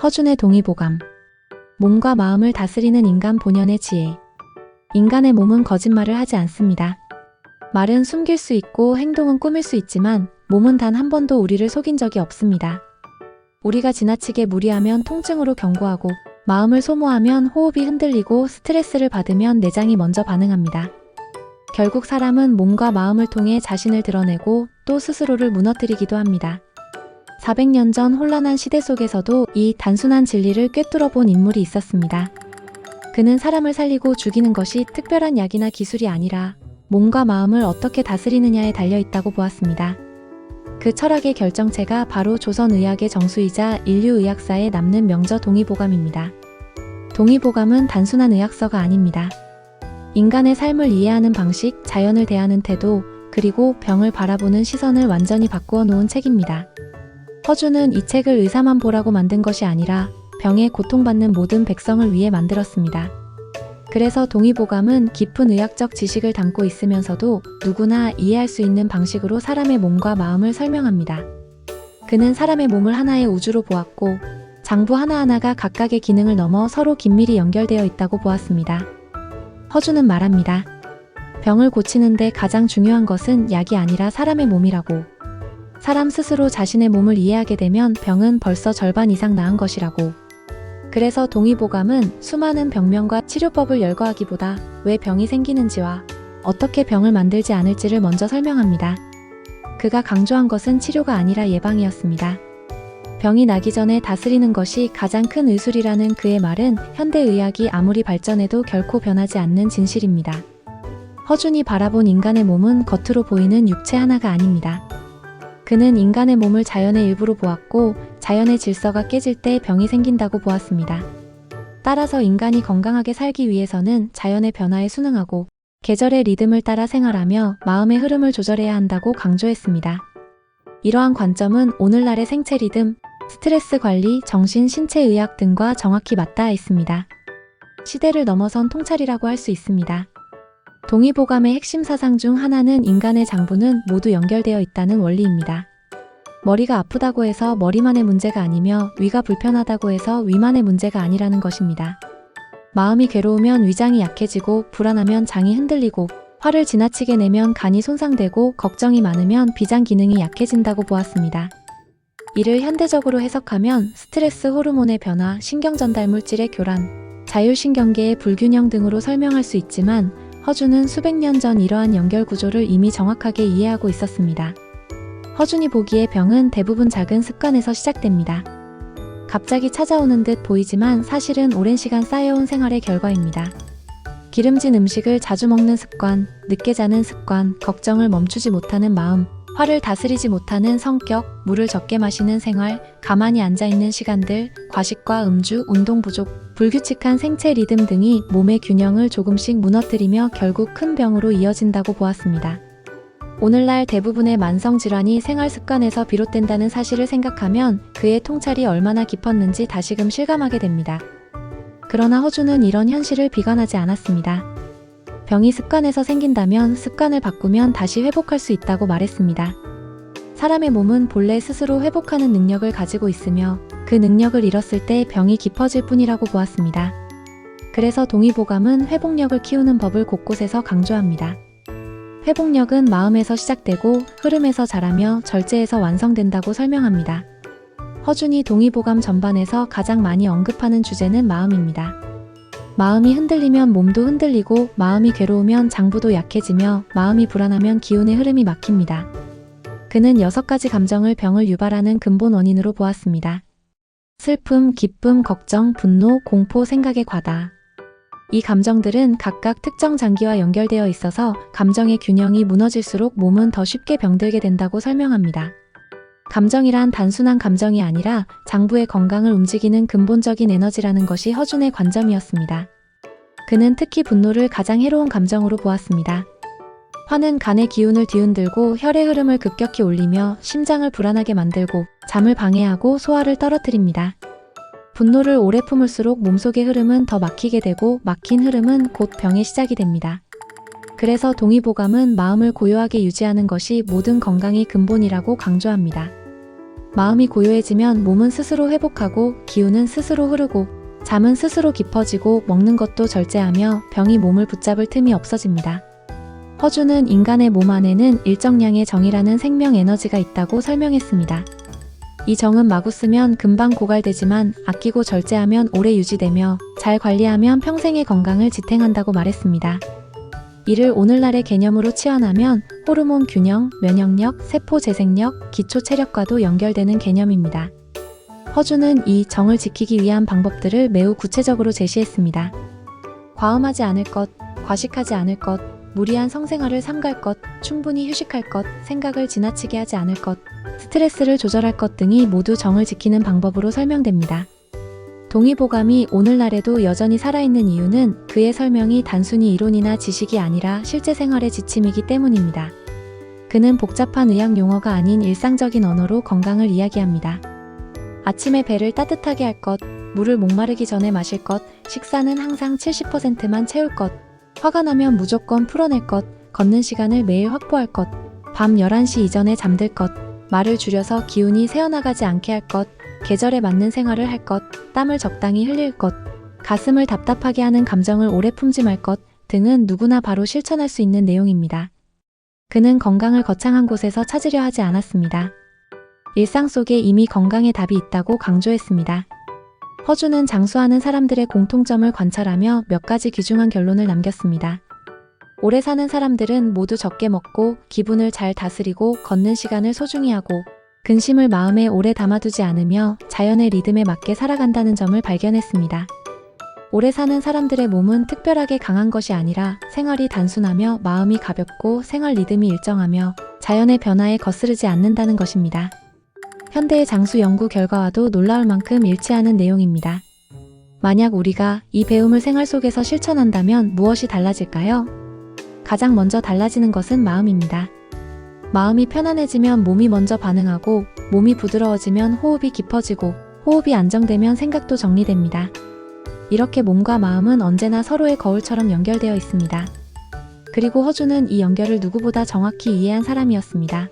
허준의 동의보감. 몸과 마음을 다스리는 인간 본연의 지혜. 인간의 몸은 거짓말을 하지 않습니다. 말은 숨길 수 있고 행동은 꾸밀 수 있지만 몸은 단 한 번도 우리를 속인 적이 없습니다. 우리가 지나치게 무리하면 통증으로 경고하고, 마음을 소모하면 호흡이 흔들리고, 스트레스를 받으면 내장이 먼저 반응합니다. 결국 사람은 몸과 마음을 통해 자신을 드러내고 또 스스로를 무너뜨리기도 합니다. 400년 전 혼란한 시대 속에서도 이 단순한 진리를 꿰뚫어 본 인물이 있었습니다. 그는 사람을 살리고 죽이는 것이 특별한 약이나 기술이 아니라 몸과 마음을 어떻게 다스리느냐에 달려있다고 보았습니다. 그 철학의 결정체가 바로 조선의학의 정수이자 인류의학사에 남는 명저 동의보감입니다. 동의보감은 단순한 의학서가 아닙니다. 인간의 삶을 이해하는 방식, 자연을 대하는 태도, 그리고 병을 바라보는 시선을 완전히 바꾸어 놓은 책입니다. 허준은 이 책을 의사만 보라고 만든 것이 아니라 병에 고통받는 모든 백성을 위해 만들었습니다. 그래서 동의보감은 깊은 의학적 지식을 담고 있으면서도 누구나 이해할 수 있는 방식으로 사람의 몸과 마음을 설명합니다. 그는 사람의 몸을 하나의 우주로 보았고, 장부 하나하나가 각각의 기능을 넘어 서로 긴밀히 연결되어 있다고 보았습니다. 허준은 말합니다. 병을 고치는데 가장 중요한 것은 약이 아니라 사람의 몸이라고. 사람 스스로 자신의 몸을 이해하게 되면 병은 벌써 절반 이상 나은 것이라고. 그래서 동의보감은 수많은 병명과 치료법을 열거하기보다 왜 병이 생기는지와 어떻게 병을 만들지 않을지를 먼저 설명합니다. 그가 강조한 것은 치료가 아니라 예방이었습니다. 병이 나기 전에 다스리는 것이 가장 큰 의술이라는 그의 말은 현대의학이 아무리 발전해도 결코 변하지 않는 진실입니다. 허준이 바라본 인간의 몸은 겉으로 보이는 육체 하나가 아닙니다. 그는 인간의 몸을 자연의 일부로 보았고, 자연의 질서가 깨질 때 병이 생긴다고 보았습니다. 따라서 인간이 건강하게 살기 위해서는 자연의 변화에 순응하고 계절의 리듬을 따라 생활하며 마음의 흐름을 조절해야 한다고 강조했습니다. 이러한 관점은 오늘날의 생체 리듬, 스트레스 관리, 정신, 신체의학 등과 정확히 맞닿아 있습니다. 시대를 넘어선 통찰이라고 할 수 있습니다. 동의보감의 핵심 사상 중 하나는 인간의 장부는 모두 연결되어 있다는 원리입니다. 머리가 아프다고 해서 머리만의 문제가 아니며 위가 불편하다고 해서 위만의 문제가 아니라는 것입니다. 마음이 괴로우면 위장이 약해지고, 불안하면 장이 흔들리고, 화를 지나치게 내면 간이 손상되고, 걱정이 많으면 비장 기능이 약해진다고 보았습니다. 이를 현대적으로 해석하면 스트레스 호르몬의 변화, 신경전달 물질의 교란, 자율신경계의 불균형 등으로 설명할 수 있지만, 허준은 수백 년 전 이러한 연결 구조를 이미 정확하게 이해하고 있었습니다. 허준이 보기에 병은 대부분 작은 습관에서 시작됩니다. 갑자기 찾아오는 듯 보이지만 사실은 오랜 시간 쌓여온 생활의 결과입니다. 기름진 음식을 자주 먹는 습관, 늦게 자는 습관, 걱정을 멈추지 못하는 마음, 화를 다스리지 못하는 성격, 물을 적게 마시는 생활, 가만히 앉아있는 시간들, 과식과 음주, 운동 부족, 불규칙한 생체 리듬 등이 몸의 균형을 조금씩 무너뜨리며 결국 큰 병으로 이어진다고 보았습니다. 오늘날 대부분의 만성질환이 생활 습관에서 비롯된다는 사실을 생각하면 그의 통찰이 얼마나 깊었는지 다시금 실감하게 됩니다. 그러나 허준은 이런 현실을 비관하지 않았습니다. 병이 습관에서 생긴다면 습관을 바꾸면 다시 회복할 수 있다고 말했습니다. 사람의 몸은 본래 스스로 회복하는 능력을 가지고 있으며 그 능력을 잃었을 때 병이 깊어질 뿐이라고 보았습니다. 그래서 동의보감은 회복력을 키우는 법을 곳곳에서 강조합니다. 회복력은 마음에서 시작되고 흐름에서 자라며 절제에서 완성된다고 설명합니다. 허준이 동의보감 전반에서 가장 많이 언급하는 주제는 마음입니다. 마음이 흔들리면 몸도 흔들리고, 마음이 괴로우면 장부도 약해지며, 마음이 불안하면 기운의 흐름이 막힙니다. 그는 6가지 감정을 병을 유발하는 근본 원인으로 보았습니다. 슬픔, 기쁨, 걱정, 분노, 공포, 생각의 과다. 이 감정들은 각각 특정 장기와 연결되어 있어서 감정의 균형이 무너질수록 몸은 더 쉽게 병들게 된다고 설명합니다. 감정이란 단순한 감정이 아니라 장부의 건강을 움직이는 근본적인 에너지라는 것이 허준의 관점이었습니다. 그는 특히 분노를 가장 해로운 감정으로 보았습니다. 화는 간의 기운을 뒤흔들고 혈의 흐름을 급격히 올리며 심장을 불안하게 만들고 잠을 방해하고 소화를 떨어뜨립니다. 분노를 오래 품을수록 몸속의 흐름은 더 막히게 되고, 막힌 흐름은 곧 병의 시작이 됩니다. 그래서 동의보감은 마음을 고요하게 유지하는 것이 모든 건강의 근본이라고 강조합니다. 마음이 고요해지면 몸은 스스로 회복하고 기운은 스스로 흐르고 잠은 스스로 깊어지고 먹는 것도 절제하며 병이 몸을 붙잡을 틈이 없어집니다. 허주는 인간의 몸 안에는 일정량의 정이라는 생명 에너지가 있다고 설명했습니다. 이 정은 마구 쓰면 금방 고갈되지만 아끼고 절제하면 오래 유지되며 잘 관리하면 평생의 건강을 지탱한다고 말했습니다. 이를 오늘날의 개념으로 치환하면 호르몬 균형, 면역력, 세포 재생력, 기초 체력과도 연결되는 개념입니다. 허주는 이 정을 지키기 위한 방법들을 매우 구체적으로 제시했습니다. 과음하지 않을 것, 과식하지 않을 것, 무리한 성생활을 삼갈 것, 충분히 휴식할 것, 생각을 지나치게 하지 않을 것, 스트레스를 조절할 것 등이 모두 정을 지키는 방법으로 설명됩니다. 동의보감이 오늘날에도 여전히 살아있는 이유는 그의 설명이 단순히 이론이나 지식이 아니라 실제 생활의 지침이기 때문입니다. 그는 복잡한 의학 용어가 아닌 일상적인 언어로 건강을 이야기합니다. 아침에 배를 따뜻하게 할 것, 물을 목마르기 전에 마실 것, 식사는 항상 70%만 채울 것, 화가 나면 무조건 풀어낼 것, 걷는 시간을 매일 확보할 것, 밤 11시 이전에 잠들 것, 말을 줄여서 기운이 새어나가지 않게 할 것, 계절에 맞는 생활을 할 것, 땀을 적당히 흘릴 것, 가슴을 답답하게 하는 감정을 오래 품지 말 것 등은 누구나 바로 실천할 수 있는 내용입니다. 그는 건강을 거창한 곳에서 찾으려 하지 않았습니다. 일상 속에 이미 건강의 답이 있다고 강조했습니다. 허주는 장수하는 사람들의 공통점을 관찰하며 몇 가지 귀중한 결론을 남겼습니다. 오래 사는 사람들은 모두 적게 먹고 기분을 잘 다스리고 걷는 시간을 소중히 하고 근심을 마음에 오래 담아두지 않으며 자연의 리듬에 맞게 살아간다는 점을 발견했습니다. 오래 사는 사람들의 몸은 특별하게 강한 것이 아니라 생활이 단순하며 마음이 가볍고 생활 리듬이 일정하며 자연의 변화에 거스르지 않는다는 것입니다. 현대의 장수 연구 결과와도 놀라울 만큼 일치하는 내용입니다. 만약 우리가 이 배움을 생활 속에서 실천한다면 무엇이 달라질까요? 가장 먼저 달라지는 것은 마음입니다. 마음이 편안해지면 몸이 먼저 반응하고 몸이 부드러워지면 호흡이 깊어지고 호흡이 안정되면 생각도 정리됩니다. 이렇게 몸과 마음은 언제나 서로의 거울처럼 연결되어 있습니다. 그리고 허주는 이 연결을 누구보다 정확히 이해한 사람이었습니다.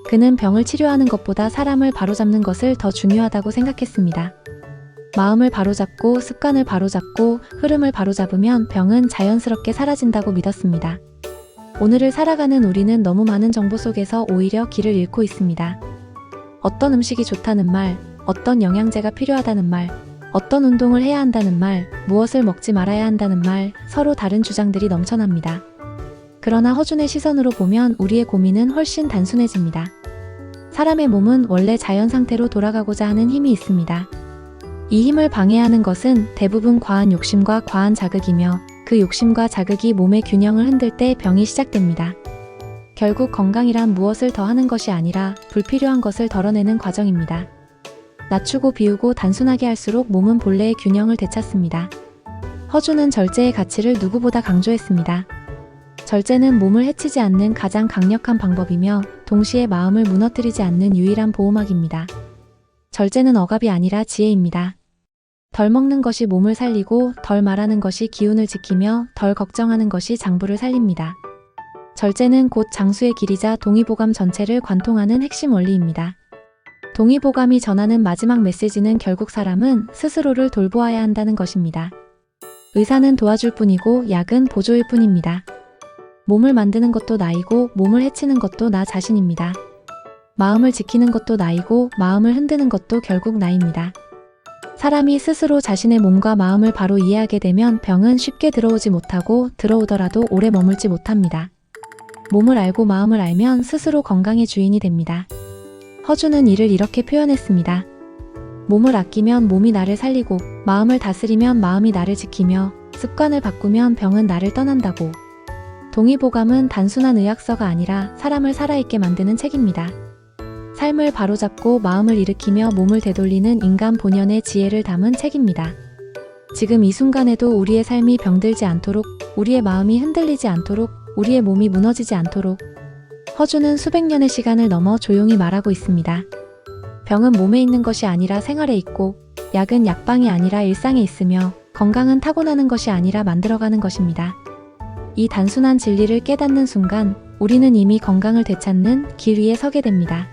그는 병을 치료하는 것보다 사람을 바로잡는 것을 더 중요하다고 생각했습니다. 마음을 바로잡고 습관을 바로잡고 흐름을 바로잡으면 병은 자연스럽게 사라진다고 믿었습니다. 오늘을 살아가는 우리는 너무 많은 정보 속에서 오히려 길을 잃고 있습니다. 어떤 음식이 좋다는 말, 어떤 영양제가 필요하다는 말, 어떤 운동을 해야 한다는 말, 무엇을 먹지 말아야 한다는 말, 서로 다른 주장들이 넘쳐납니다. 그러나 허준의 시선으로 보면 우리의 고민은 훨씬 단순해집니다. 사람의 몸은 원래 자연 상태로 돌아가고자 하는 힘이 있습니다. 이 힘을 방해하는 것은 대부분 과한 욕심과 과한 자극이며 그 욕심과 자극이 몸의 균형을 흔들 때 병이 시작됩니다. 결국 건강이란 무엇을 더하는 것이 아니라 불필요한 것을 덜어내는 과정입니다. 낮추고 비우고 단순하게 할수록 몸은 본래의 균형을 되찾습니다. 허주는 절제의 가치를 누구보다 강조했습니다. 절제는 몸을 해치지 않는 가장 강력한 방법이며 동시에 마음을 무너뜨리지 않는 유일한 보호막입니다. 절제는 억압이 아니라 지혜입니다. 덜 먹는 것이 몸을 살리고 덜 말하는 것이 기운을 지키며 덜 걱정하는 것이 장부를 살립니다. 절제는 곧 장수의 길이자 동의보감 전체를 관통하는 핵심 원리입니다. 동의보감이 전하는 마지막 메시지는 결국 사람은 스스로를 돌보아야 한다는 것입니다. 의사는 도와줄 뿐이고 약은 보조일 뿐입니다. 몸을 만드는 것도 나이고 몸을 해치는 것도 나 자신입니다. 마음을 지키는 것도 나이고 마음을 흔드는 것도 결국 나입니다. 사람이 스스로 자신의 몸과 마음을 바로 이해하게 되면 병은 쉽게 들어오지 못하고 들어오더라도 오래 머물지 못합니다. 몸을 알고 마음을 알면 스스로 건강의 주인이 됩니다. 허주는 이를 이렇게 표현했습니다. 몸을 아끼면 몸이 나를 살리고 마음을 다스리면 마음이 나를 지키며 습관을 바꾸면 병은 나를 떠난다고. 동의보감은 단순한 의학서가 아니라 사람을 살아있게 만드는 책입니다. 삶을 바로잡고 마음을 일으키며 몸을 되돌리는 인간 본연의 지혜를 담은 책입니다. 지금 이 순간에도 우리의 삶이 병들지 않도록, 우리의 마음이 흔들리지 않도록, 우리의 몸이 무너지지 않도록 허주는 수백 년의 시간을 넘어 조용히 말하고 있습니다. 병은 몸에 있는 것이 아니라 생활에 있고, 약은 약방이 아니라 일상에 있으며, 건강은 타고나는 것이 아니라 만들어가는 것입니다. 이 단순한 진리를 깨닫는 순간 우리는 이미 건강을 되찾는 길 위에 서게 됩니다.